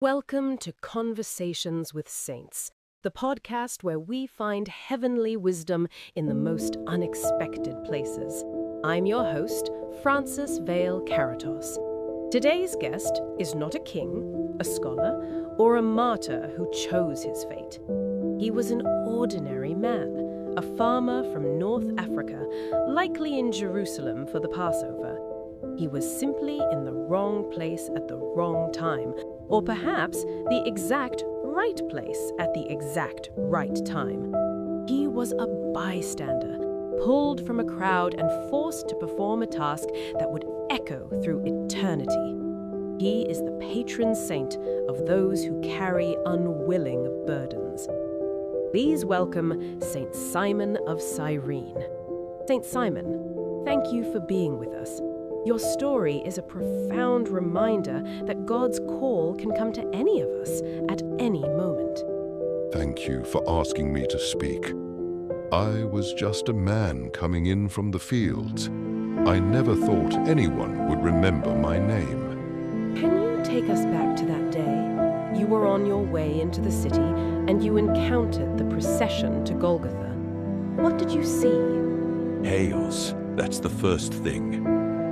Welcome to Conversations with Saints, the podcast where we find heavenly wisdom in the most unexpected places. I'm your host, Francis Vale Karatos. Today's guest is not a king, a scholar, or a martyr who chose his fate. He was an ordinary man, a farmer from North Africa, likely in Jerusalem for the Passover. He was simply in the wrong place at the wrong time, or perhaps the exact right place at the exact right time. He was a bystander, pulled from a crowd and forced to perform a task that would echo through eternity. He is the patron saint of those who carry unwilling burdens. Please welcome Saint Simon of Cyrene. Saint Simon, thank you for being with us. Your story is a profound reminder that God's call can come to any of us at any moment. Thank you for asking me to speak. I was just a man coming in from the fields. I never thought anyone would remember my name. Can you take us back to that day? You were on your way into the city and you encountered the procession to Golgotha. What did you see? Chaos, that's the first thing.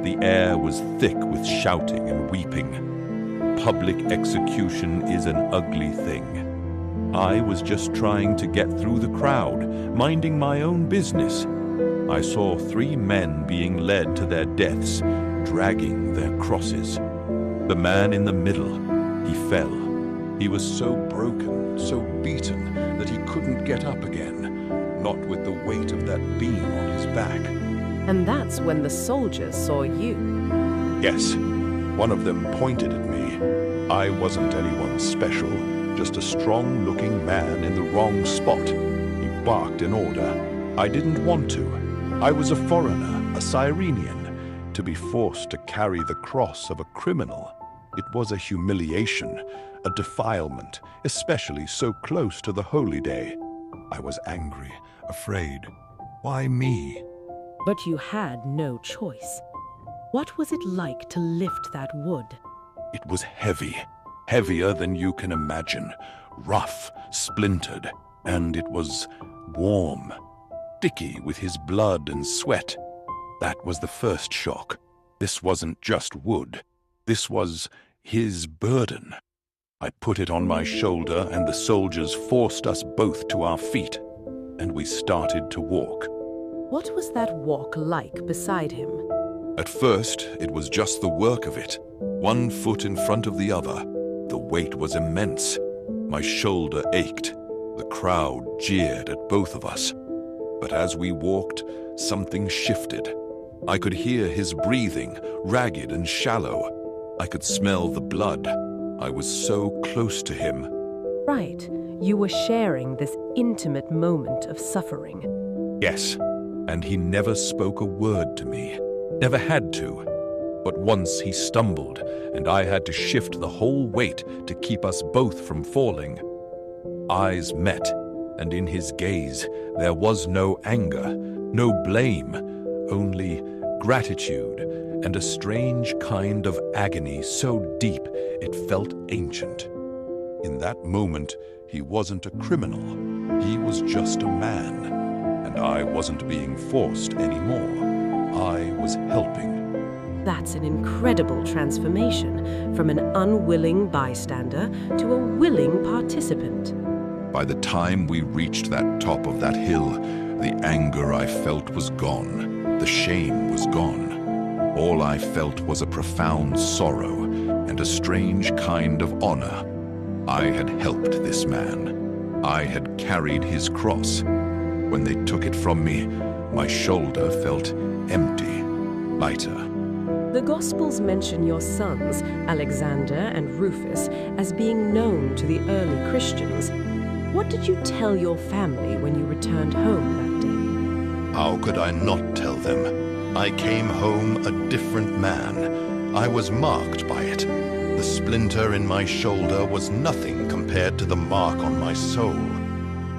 The air was thick with shouting and weeping. Public execution is an ugly thing. I was just trying to get through the crowd, minding my own business. I saw 3 men being led to their deaths, dragging their crosses. The man in the middle, he fell. He was so broken, so beaten, that he couldn't get up again, not with the weight of that beam on his back. And that's when the soldiers saw you. Yes, one of them pointed at me. I wasn't anyone special, just a strong-looking man in the wrong spot. He barked in order. I didn't want to. I was a foreigner, a Cyrenian. To be forced to carry the cross of a criminal, it was a humiliation, a defilement, especially so close to the holy day. I was angry, afraid. Why me? But you had no choice. What was it like to lift that wood? It was heavy, heavier than you can imagine, rough, splintered, and it was warm, sticky with his blood and sweat. That was the first shock. This wasn't just wood. This was his burden. I put it on my shoulder, and the soldiers forced us both to our feet, and we started to walk. What was that walk like beside him? At first, it was just the work of it, 1 foot in front of the other. The weight was immense. My shoulder ached. The crowd jeered at both of us. But as we walked, something shifted. I could hear his breathing, ragged and shallow. I could smell the blood. I was so close to him. Right, you were sharing this intimate moment of suffering. Yes. And he never spoke a word to me, never had to. But once he stumbled, and I had to shift the whole weight to keep us both from falling. Eyes met, and in his gaze there was no anger, no blame, only gratitude and a strange kind of agony so deep it felt ancient. In that moment, he wasn't a criminal, he was just a man. And I wasn't being forced anymore. I was helping. That's an incredible transformation from an unwilling bystander to a willing participant. By the time we reached that top of that hill, the anger I felt was gone. The shame was gone. All I felt was a profound sorrow and a strange kind of honor. I had helped this man. I had carried his cross. When they took it from me, my shoulder felt empty, lighter. The Gospels mention your sons, Alexander and Rufus, as being known to the early Christians. What did you tell your family when you returned home that day? How could I not tell them? I came home a different man. I was marked by it. The splinter in my shoulder was nothing compared to the mark on my soul.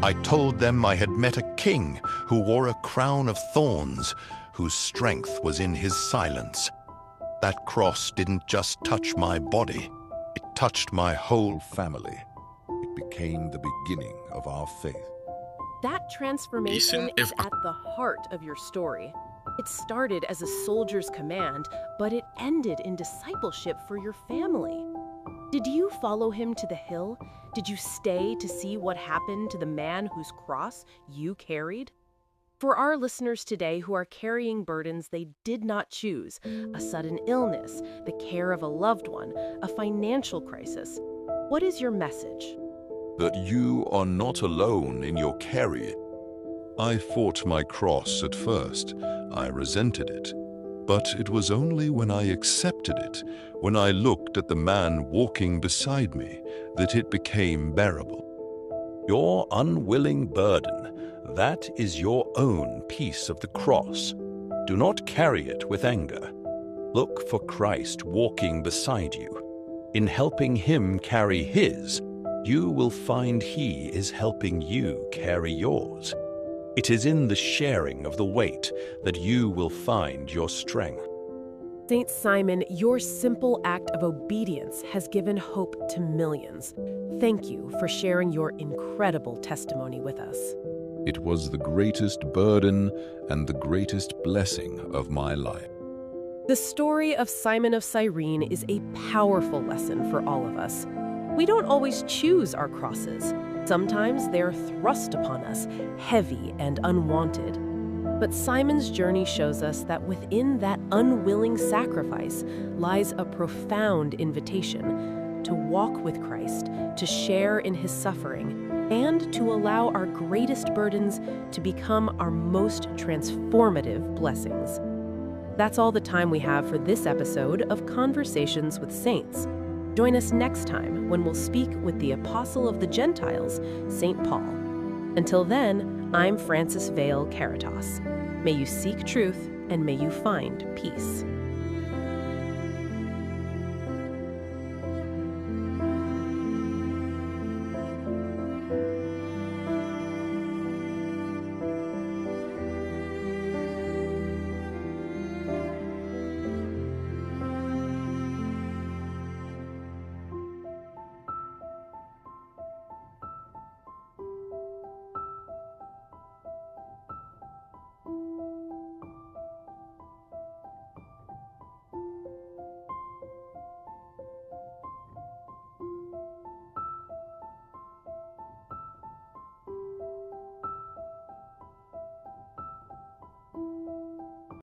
I told them I had met a king who wore a crown of thorns, whose strength was in his silence. That cross didn't just touch my body, it touched my whole family. It became the beginning of our faith. That transformation is at the heart of your story. It started as a soldier's command, but it ended in discipleship for your family. Did you follow him to the hill? Did you stay to see what happened to the man whose cross you carried? For our listeners today who are carrying burdens they did not choose, a sudden illness, the care of a loved one, a financial crisis, what is your message? That you are not alone in your carry. I fought my cross at first. I resented it. But it was only when I accepted it, when I looked at the man walking beside me, that it became bearable. Your unwilling burden, that is your own piece of the cross. Do not carry it with anger. Look for Christ walking beside you. In helping him carry his, you will find he is helping you carry yours. It is in the sharing of the weight that you will find your strength. Saint Simon, your simple act of obedience has given hope to millions. Thank you for sharing your incredible testimony with us. It was the greatest burden and the greatest blessing of my life. The story of Simon of Cyrene is a powerful lesson for all of us. We don't always choose our crosses. Sometimes they're thrust upon us, heavy and unwanted. But Simon's journey shows us that within that unwilling sacrifice lies a profound invitation to walk with Christ, to share in his suffering, and to allow our greatest burdens to become our most transformative blessings. That's all the time we have for this episode of Conversations with Saints. Join us next time when we'll speak with the Apostle of the Gentiles, St. Paul. Until then, I'm Frances Vale Caritas. May you seek truth and may you find peace.